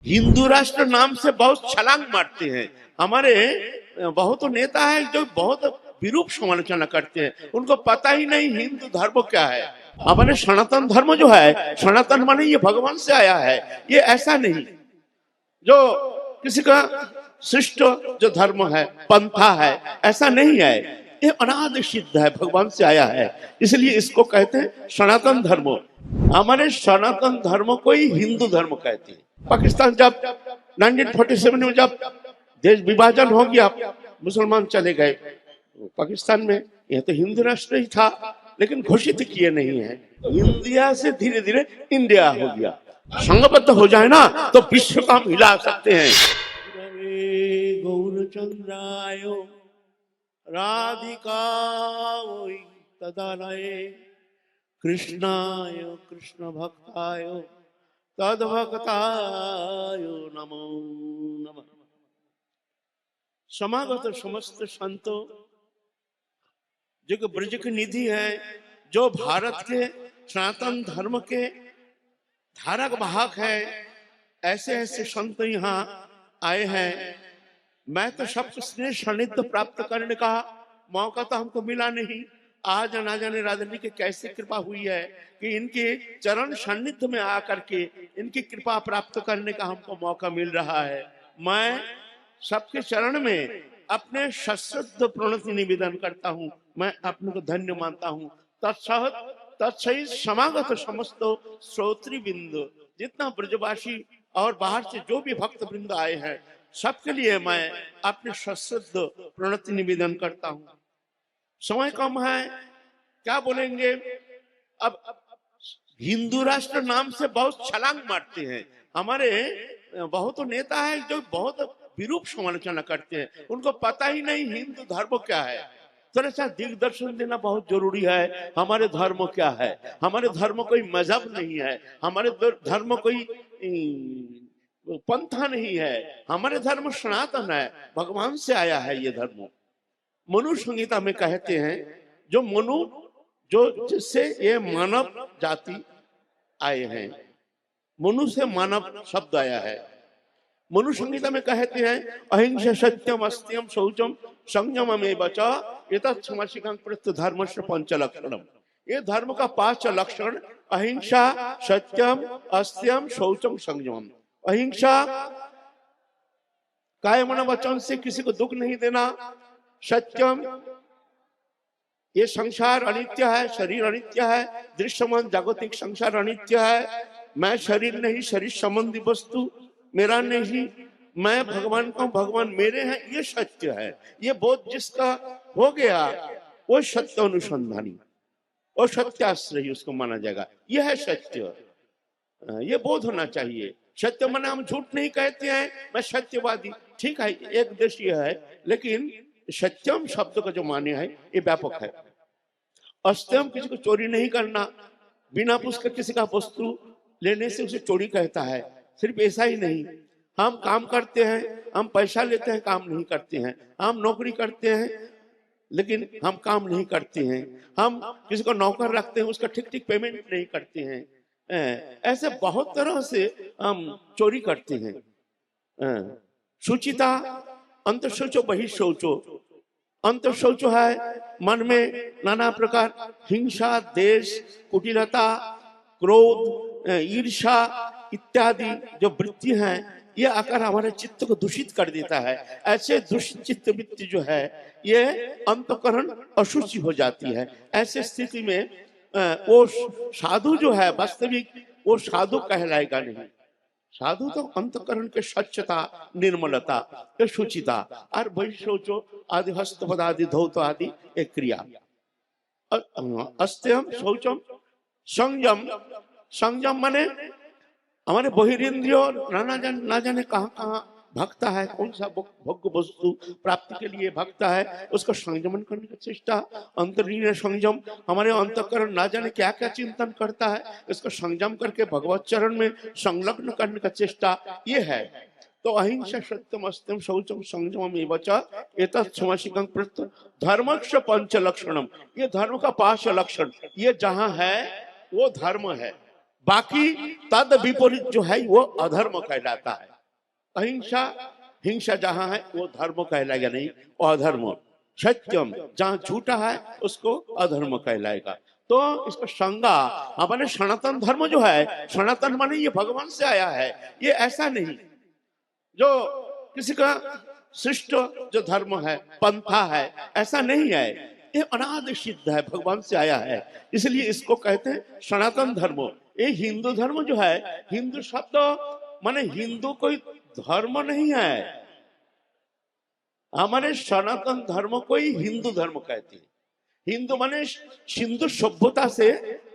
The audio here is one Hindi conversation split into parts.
हिंदू राष्ट्र नाम से बहुत छलांग मारते हैं। हमारे बहुत नेता है जो बहुत विरूप समालोचना करते हैं, उनको पता ही नहीं हिंदू धर्म क्या है। हमारे सनातन धर्म जो है, सनातन माने ये भगवान से आया है, ये ऐसा नहीं जो किसी का शिष्ट जो धर्म है, पंथा है, ऐसा नहीं है। ये अनादि सिद्ध है, भगवान से आया है, इसलिए इसको कहते हैं सनातन धर्म। हमारे सनातन धर्म को ही हिंदू धर्म कहते हैं। पाकिस्तान जब 1947 में जब देश विभाजन हो गया, मुसलमान चले गए पाकिस्तान में, यह तो हिंदू राष्ट्र ही था, लेकिन घोषित किए नहीं है। इंडिया से धीरे धीरे इंडिया हो गया। संघबद्ध हो जाए ना तो विश्व का हम हिला सकते हैं। गौरचंद्राय राधिकाय तदालये कृष्णाय कृष्ण भक्ताय तद्भक्ताय नमो नमः। समागत समस्त संतों, जो ब्रज की निधि है, जो भारत के सनातन धर्म के धारक वाहक है, ऐसे ऐसे संत यहाँ आए हैं। मैं तो सबसे स्नेह सानिध्य प्राप्त करने का मौका तो हमको मिला नहीं। आज ना जाने राजनीति की कैसे कृपा हुई है कि इनके चरण सानिध्य में आकर के इनकी कृपा प्राप्त करने का हमको मौका मिल रहा है। मैं सबके चरण में अपने सश्रद्ध प्रणति निवेदन करता हूँ। मैं अपने को धन्य मानता हूँ। तत्सहित समागत समस्त श्रोत्री बिंदु, जितना ब्रजवासी और बाहर से जो भी भक्त वृंद आए हैं, सबके लिए मैं अपने सश्रद्ध प्रणति निवेदन करता हूँ। समय कम है, क्या बोलेंगे। अब हिंदू राष्ट्र नाम से बहुत छलांग मारते हैं। हमारे बहुत नेता है जो बहुत विरूप समालोचना करते हैं, उनको पता ही नहीं हिंदू धर्म क्या है। थोड़ा सा दिग्दर्शन देना बहुत जरूरी है। हमारे धर्म क्या है, हमारे धर्म कोई मजहब नहीं है, हमारे धर्म कोई पंथा नहीं है, हमारे धर्म सनातन है, भगवान से आया है ये धर्म। मनु संहिता में कहते हैं, जो मनु जो जिससे ये मानव जाति आए हैं, मनु से मानव शब्द आया है। मनु संहिता में कहते हैं, अहिंसा सत्यम अस्त्यम शौचम संयम में बचा एतत्समशिकं प्रत्य धर्मस्य पंच लक्षणम। ये धर्म का 5 लक्षण, अहिंसा सत्यम अस्त्यम शौचम संयम। अहिंसा, काय मन वचन से किसी को दुख नहीं देना। सत्यम, ये संसार अनित्य है, शरीर अनित्य है, दृश्यमान जागतिक संसार अनित्य है। मैं शरीर नहीं, शरीर संबंधी वस्तु मेरा नहीं, मैं भगवान का, भगवान मेरे हैं, ये सत्य है। ये बोध जिसका हो गया वो सत्य अनुसंधानी और सत्याश्रयी उसको माना जाएगा। यह है सत्य, ये बोध होना चाहिए। सत्य माने हम झूठ नहीं कहते हैं, मैं सत्यवादी, ठीक है, एक देशीय है, लेकिन सत्यम शब्द का जो मान्य है ये व्यापक है। अस्त्यम, किसी को चोरी नहीं करना, बिना पूछ कर किसी का वस्तु लेने से उसे चोरी कहता है। सिर्फ ऐसा ही नहीं, हम काम करते हैं, हम पैसा लेते हैं, काम नहीं करते हैं। हम नौकरी करते हैं लेकिन हम काम नहीं करते हैं। हम किसी को नौकर रखते हैं, उसका ठीक ठीक पेमेंट नहीं करते हैं। ऐसे बहुत तरह से हम चोरी करते हैं। शुचिता, अंतर शौचो बहि शौचो। अंतर शौच है मन में नाना प्रकार हिंसा, देश, कुटिलता, क्रोध, ईर्ष्या इत्यादि जो वृत्ति हैं, ये आकर हमारे चित्त को दूषित कर देता है। ऐसे दूषित चित्त वृत्ति जो है ये अंतःकरण अशुचि हो जाती है। ऐसे स्थिति में वो साधु जो है वास्तविक वो साधु कहलाएगा नहीं। साधु तो अंतःकरण के स्वच्छता, निर्मलता, के शुचिता और बहिशौचो आदि हस्तपद आदि धौत आदि एक क्रिया। अस्त्यम शौचम संयम। संयम माने हमारे बहिरिंद्रियों ना जाने कहाँ कहाँ भक्ता है, कौन सा भोग्य वस्तु प्राप्ति के लिए भक्ता है, उसका संयमन करने का चेष्टा। अंतर्लीन संयम, हमारे अंतःकरण ना जाने क्या क्या चिंतन करता है, इसका संयम करके भगवत चरण में संलग्न करने का चेष्टा, ये है। तो अहिंसा सत्यम अस्त्यम शौचम संयमम एवच एतत्समशिकं प्रत्य धर्मस्य पंच लक्षणम। ये धर्म का 5 लक्षण, ये जहां है वो धर्म है। बाकी तद विपरीत जो है वो अधर्म कहलाता है। अहिंसा, हिंसा जहां है वो धर्म कहलाएगा नहीं, अधर्म। सत्यम, जहां झूठा है उसको अधर्म कहलाएगा। तो इसका संज्ञा हमारे सनातन धर्म जो है, सनातन माने ये भगवान से आया है, ये ऐसा नहीं जो किसी का शिष्ट जो धर्म है, पंथा है, ऐसा नहीं है। ये अनादि सिद्ध है, भगवान से आया है, इसलिए इसको कहते हैं सनातन धर्म। ये हिंदू धर्म जो है, हिंदू शब्द माने हिंदू कोई धर्म नहीं है, हमारे सनातन धर्म को ही हिंदू धर्म कहते हैं। हिंदू माने सिंधु सभ्यता से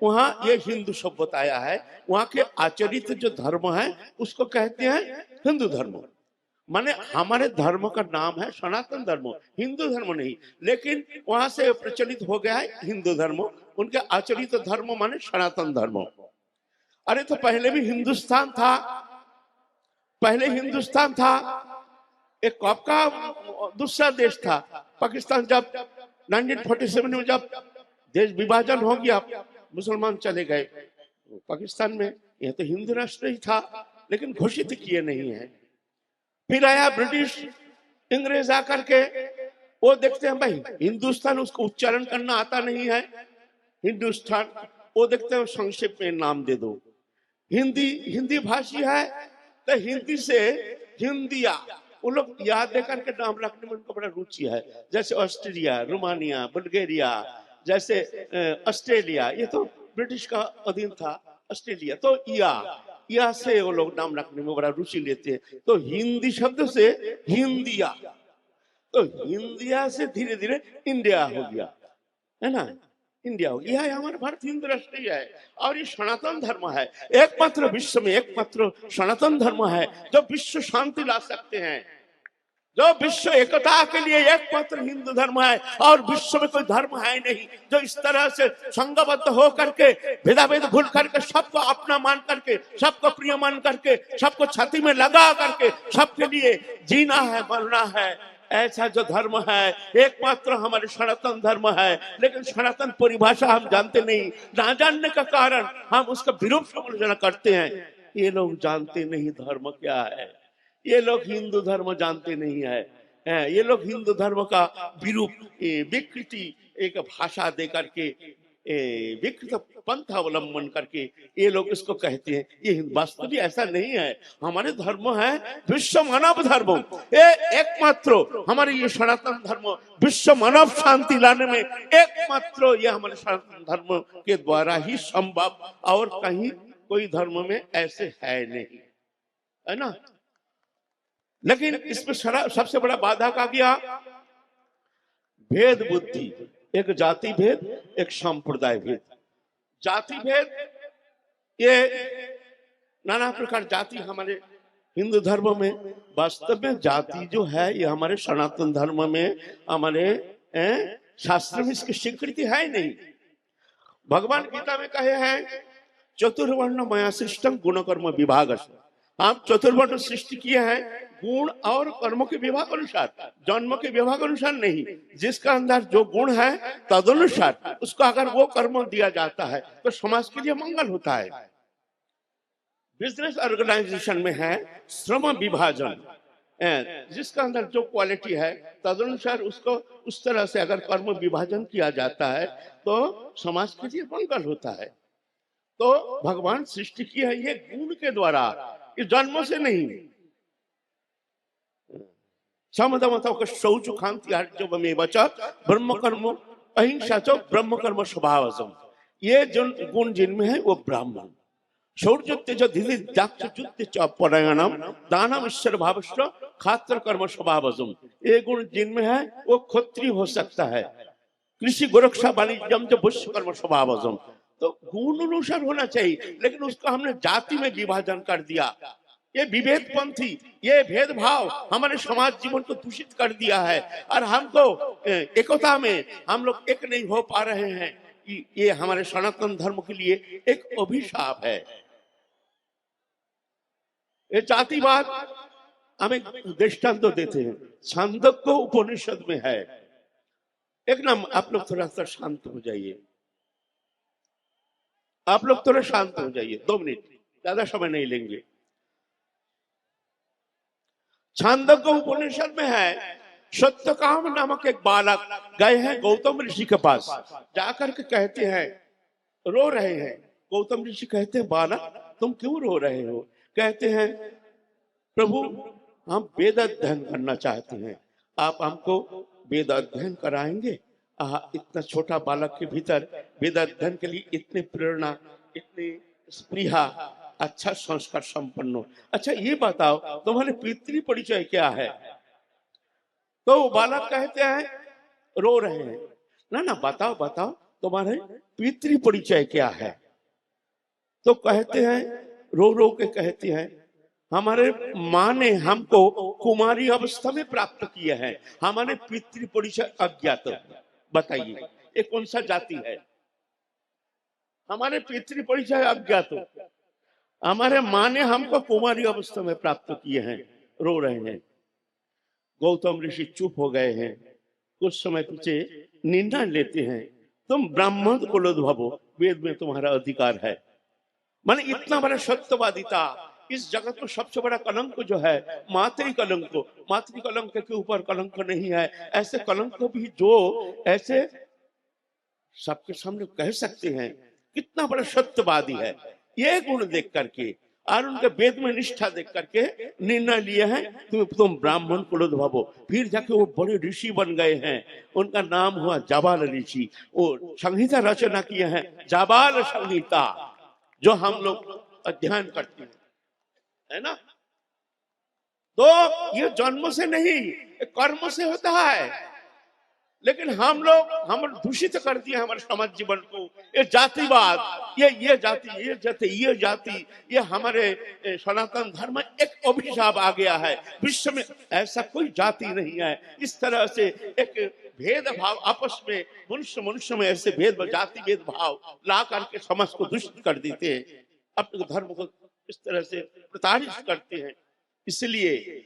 वहां ये हिंदू सभ्यता आया है, वहां के आचरित जो धर्म है उसको कहते हैं हिंदू धर्म। माने हमारे धर्म का नाम है सनातन धर्म, हिंदू धर्म नहीं। लेकिन वहां से प्रचलित हो गया है हिंदू धर्म, उनके आचरित धर्म माने सनातन धर्म। अरे तो पहले भी हिंदुस्तान था, पहले हिंदुस्तान था, एक कब का दूसरा देश था। पाकिस्तान जब 1947 में जब देश विभाजन हो गया, मुसलमान चले गए पाकिस्तान में, यह तो हिंदू राष्ट्र ही था लेकिन घोषित किए नहीं है। फिर आया ब्रिटिश, अंग्रेज आकर के, वो देखते हैं भाई हिंदुस्तान, उसको उच्चारण करना आता नहीं है हिंदुस्तान, वो देखते हैं संक्षेप में नाम दे दो, हिंदी, हिंदी भाषी है तो हिंदी से हिंदिया, वो लोग याद देकर के नाम रखने में उनको बड़ा रुचि है। जैसे ऑस्ट्रेलिया, रोमानिया, बुल्गारिया, जैसे ऑस्ट्रेलिया, ये तो ब्रिटिश का अधीन था ऑस्ट्रेलिया, तो या से वो लोग नाम रखने में बड़ा रुचि लेते हैं। तो हिंदी शब्द से हिंदिया, तो हिंदिया से धीरे धीरे इंडिया हो गया, है ना, इंडिया हो गया। यह हमारा भारत हिंदू राष्ट्र है और ये सनातन धर्म है, एकमात्र विश्व में एकमात्र सनातन धर्म है जो विश्व शांति ला सकते हैं, जो विश्व एकता के लिए एकमात्र हिंदू धर्म है। और विश्व में कोई धर्म है नहीं जो इस तरह से संघबद्ध हो करके, भेदाभेद भूल करके, सबको अपना मान करके, सबको प्रिय मान करके, सबको छाती में लगा करके सबके लिए जीना है, मरना है। ऐसा जो धर्म है एकमात्र हमारे सनातन धर्म है। लेकिन सनातन परिभाषा हम जानते नहीं, ना जानने का कारण हम उसका विरूप समालोचना करते हैं। ये लोग जानते नहीं धर्म क्या है, ये लोग हिंदू धर्म जानते नहीं है, ये लोग हिंदू धर्म का विरूप, विकृति एक भाषा दे करके, विकृत पंथ अवलंबन करके ये लोग इसको कहते हैं। ये वास्तविक ऐसा नहीं है। हमारे धर्म है विश्व मानव धर्म, ये एकमात्र हमारे ये सनातन धर्म विश्व मानव शांति लाने में एकमात्र ये हमारे सनातन धर्म के द्वारा ही संभव, और कहीं कोई धर्म में ऐसे है नहीं, है ना। लेकिन इसमें सबसे बड़ा बाधक आ गया भेद बुद्धि, एक जाति भेद, एक संप्रदाय भेद। जाति भेद, ये नाना प्रकार जाति हमारे हिंदू धर्म में, वास्तव में जाति जो है ये हमारे सनातन धर्म में, हमारे शास्त्र में इसकी स्वीकृति है नहीं। भगवान गीता में कहे हैं चतुर्वर्ण मया सृष्टम गुण कर्म विभाग, आप चतुर्वर्ण सृष्टि किए हैं गुण और कर्मों के विभाग अनुसार, जन्म के विभाग अनुसार नहीं। जिसका अंदर जो गुण है तदनुसार उसको अगर वो कर्म दिया जाता है तो समाज के लिए मंगल होता है। बिजनेस ऑर्गेनाइजेशन में है श्रम विभाजन, जिसका अंदर जो क्वालिटी है तदनुसार उसको उस तरह से अगर कर्म विभाजन किया जाता है तो समाज के लिए मंगल होता है। तो भगवान सृष्टि की है ये गुण के द्वारा, इस जन्म से नहीं। शौच खांति आर्जवमेव च ब्रह्म कर्म अहिंसा च ब्रह्म कर्म स्वभावजम, ये जो गुण जिनमें है वो ब्राह्मण। शौर्य तेज धीरे दाक्षजुत्य च परायणम दानम ईश्वर भावश्च खात्र कर्म स्वभावजम, ये गुण जिनमें है वो क्षत्रिय हो सकता है। कृषि गोरक्षा वाणिज्यम च वैश्य कर्म स्वभावजम, तो गुण अनुसार होना चाहिए, लेकिन उसको हमने जाति में विभाजन कर दिया। ये विभेद पंथी, ये भेदभाव हमारे समाज जीवन को दूषित कर दिया है और हमको एकता में हम लोग एक नहीं हो पा रहे हैं। ये हमारे सनातन धर्म के लिए एक अभिशाप है। ये जातिवाद हमें दृष्टांत तो देते हैं, छांदोग्य उपनिषद में है। एक नाम आप लोग थोड़ा सा शांत हो जाइए, आप लोग थोड़ा शांत हो जाइए, 2 मिनट, ज्यादा समय नहीं लेंगे। छांदोग्य उपनिषद में है, सत्यकाम नामक एक बालक गए हैं गौतम ऋषि के पास, जाकर के कहते हैं, रो रहे हैं। गौतम ऋषि कहते हैं, बालक तुम क्यों रो रहे हो? कहते हैं, प्रभु हम वेद अध्ययन करना चाहते हैं, आप हमको वेद अध्ययन कराएंगे? इतना छोटा बालक के भीतर वेद अध्ययन के लिए इतनी प्रेरणा, इतनी स्पृहा, अच्छा संस्कार संपन्न हो। अच्छा ये बताओ तुम्हारे पितृ परिचय क्या है? तो वो बालक कहते हैं, रो रहे हैं, ना ना बताओ बताओ तुम्हारे पितृ परिचय क्या है? तो कहते हैं, रो रो के कहते हैं, हमारे माँ ने हमको कुमारी अवस्था में प्राप्त किया है, हमारे पितृ परिचय अज्ञात। बताइए ये कौन सा जाति है? हमारे पितृ परिचय अज्ञात, हमारे माँ ने हमको कुमारी अवस्था में प्राप्त किए हैं। रो रहे हैं। गौतम ऋषि चुप हो गए हैं। कुछ समय पीछे निर्णय लेते हैं, तुम ब्राह्मण कुलोद्भव, वेद में तुम्हारा अधिकार है। माने इतना बड़ा सत्यवादिता, इस जगत में सबसे बड़ा कलंक जो है मातृ कलंक, मातृ कलंक के ऊपर कलंक नहीं है। ऐसे कलंक भी जो ऐसे सबके सामने कह सकते हैं, कितना बड़ा सत्यवादी है। ये गुण देख करके और उनके वेद में निष्ठा देख करके निर्णय लिए हैं, तुम ब्राह्मण कुलोद्भव। फिर जाके वो बड़े ऋषि बन गए हैं, उनका नाम हुआ जाबाल ऋषि। वो संहिता रचना किए हैं, जाबाल संहिता, जो हम लोग अध्ययन करते हैं, है ना। तो ये जन्म से नहीं, कर्म से होता है। लेकिन हम लोग दूषित कर दिए हमारे समाज जीवन को। ये जातिवाद, ये जाति, ये हमारे सनातन धर्म में एक अभिशाप आ गया है। विश्व में ऐसा कोई जाति नहीं है। इस तरह से एक भेदभाव आपस में मनुष्य में ऐसे जाति भेदभाव ला करके समाज को दूषित कर देते हैं, अपने धर्म को इस तरह से प्रताड़ित करते हैं। इसलिए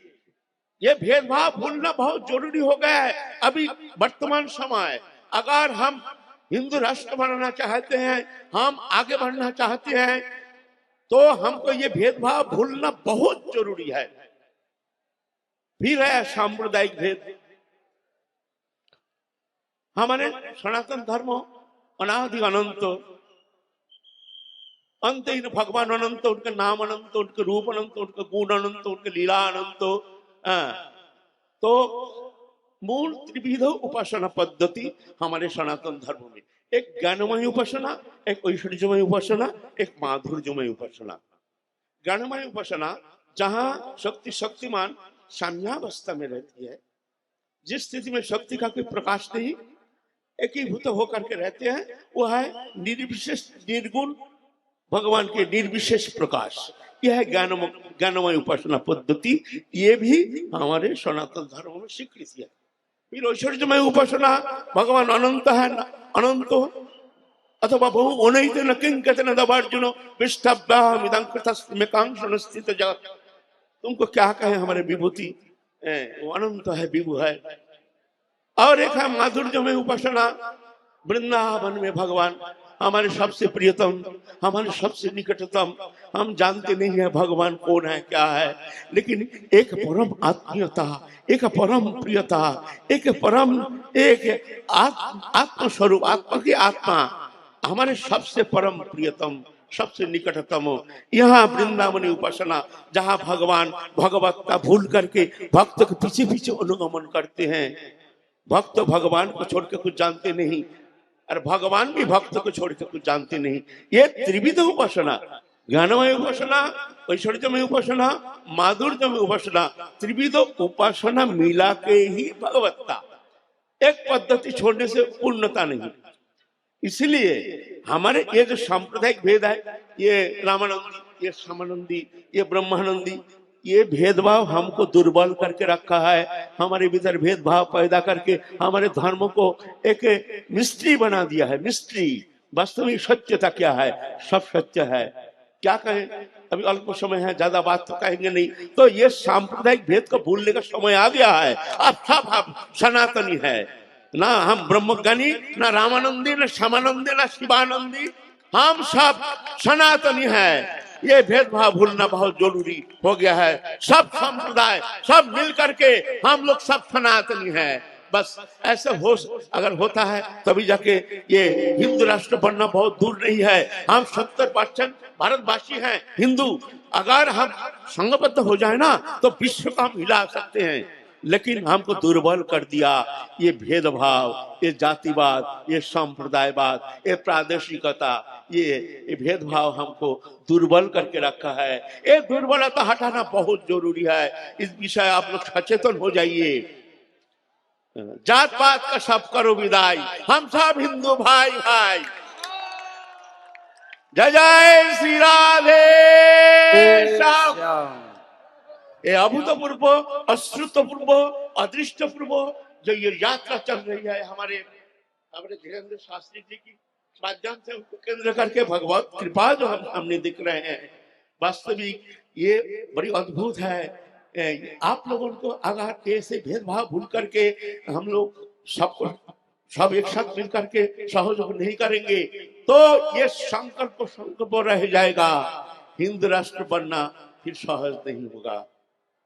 ये भेदभाव भूलना बहुत जरूरी हो गया है। अभी वर्तमान समय, अगर हम हिंदू राष्ट्र बनाना चाहते हैं, हम आगे बढ़ना चाहते हैं, तो हमको ये भेदभाव भूलना बहुत जरूरी है। फिर है सांप्रदायिक भेद। हमारे सनातन धर्म अनादि अनंत, अंतहीन भगवान अनंत, उनके नाम अनंत, उनके रूप अनंत, उनके गुण अनंत, उनके लीला अनंत। तो मूल त्रिविध उपासना पद्धति हमारे सनातन धर्म में, एक ज्ञानमय उपासना, एक ऐश्वर्यमय उपासना, एक माधुर्यमय उपासना। ज्ञानमय उपासना जहाँ शक्तिमान साम्यावस्था में रहती है, जिस स्थिति में शक्ति का कोई प्रकाश नहीं, एकीभूत होकर के रहते हैं, वो है निर्विशेष निर्गुण भगवान के निर्विशेष प्रकाश। यह है ज्ञानमय उपासना पद्धति। ये भी हमारे सनातन धर्म में स्वीकृति है। फिर ऐश्वर्यमय उपासना, भगवान अनंत है, अनंत अथवा बहु अनैत न किंकत न दवार्जुन विष्टभ्यामिदं कृतस्मेकांक्षण स्थित जगत। तुमको क्या कहे, हमारे विभूति वो अनंत है, विभु है। और एक है माधुर्यमय उपासना, वृंदावन में भगवान हमारे सबसे प्रियतम, हमारे सबसे निकटतम। हम जानते नहीं है भगवान कौन है, क्या है, लेकिन एक परम आत्मीयता, एक परम प्रियता, एक आत्म स्वरूप, आत्मा की आत्मा हमारे सबसे परम प्रियतम, सबसे निकटतम। यहाँ वृंदावनी उपासना, जहाँ भगवान भगवत्ता भूल करके भक्त के पीछे पीछे अनुगमन करते हैं। भक्त भगवान को छोड़ के कुछ जानते नहीं, और भगवान भी भक्त को छोड़ के कुछ जानते नहीं। ये त्रिविध उपासना, ज्ञानमय उपासना, ऐश्वर्यमय उपासना, माधुर्यमय उपासना, त्रिविध उपासना मिला के ही भगवत्ता। एक पद्धति छोड़ने से पूर्णता नहीं। इसलिए हमारे ये जो सांप्रदायिक भेद है, ये रामानंदी, ये श्यामानंदी, ये ब्रह्मानंदी, ये भेदभाव हमको दुर्बल करके रखा है। हमारे भीतर भेदभाव पैदा करके हमारे धर्म को एक मिस्ट्री बना दिया है। मिस्ट्री, वास्तविक सत्यता क्या है? सब सत्य है। क्या कहें, अभी अल्प समय है, ज्यादा बात तो कहेंगे नहीं। तो ये सांप्रदायिक भेद को भूलने का समय आ गया है। अब सब सनातनी है, ना हम ब्रह्मज्ञानी, ना रामानंदी, ना श्यामानंदी, ना शिवानंदी, हम सब सनातनी है। ये भेदभाव भूलना बहुत जरूरी हो गया है। सब संप्रदाय सब मिल करके हम लोग सब सनातनी हैं। बस ऐसे हो अगर होता है तभी जाके ये हिंदू राष्ट्र बनना बहुत दूर नहीं है। हम 70% भारतवासी हैं हिंदू। अगर हम संघबद्ध हो जाए ना तो विश्व को हम हिला सकते हैं। लेकिन हमको दुर्बल कर दिया ये भेदभाव, ये जातिवाद, ये संप्रदायवाद, ये प्रादेशिकता, ये भेदभाव हमको दुर्बल करके रखा है। ये दुर्बलता हटाना बहुत जरूरी है। इस विषय आप लोग सचेतन हो जाइए। जात पात का सब करो विदाई, हम सब हिंदू भाई भाई। जय जय श्री राधे श्याम। ये अभूतपूर्व, अश्रुतपूर्व, अदृष्टपूर्व जो ये यात्रा चल रही है हमारे धीरेन्द्र शास्त्री जी की माध्यम से उनको केंद्र करके भगवत कृपा जो हम सामने दिख रहे हैं, वास्तविक ये बड़ी अद्भुत है। आप लोगों को अगर ऐसे भेदभाव भूल करके हम लोग सब एक साथ मिल करके सहयोग नहीं करेंगे तो ये संकल्प रह जाएगा। हिंदू राष्ट्र बनना फिर सहज नहीं होगा।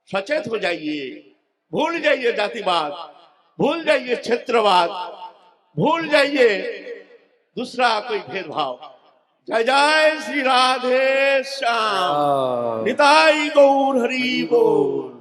सचेत हो जाइए, भूल जाइए जातिवाद, भूल जाइए क्षेत्रवाद, भूल जाइए दूसरा कोई भेदभाव। जय जय श्री राधे श्याम। निताई गौर हरि बोल।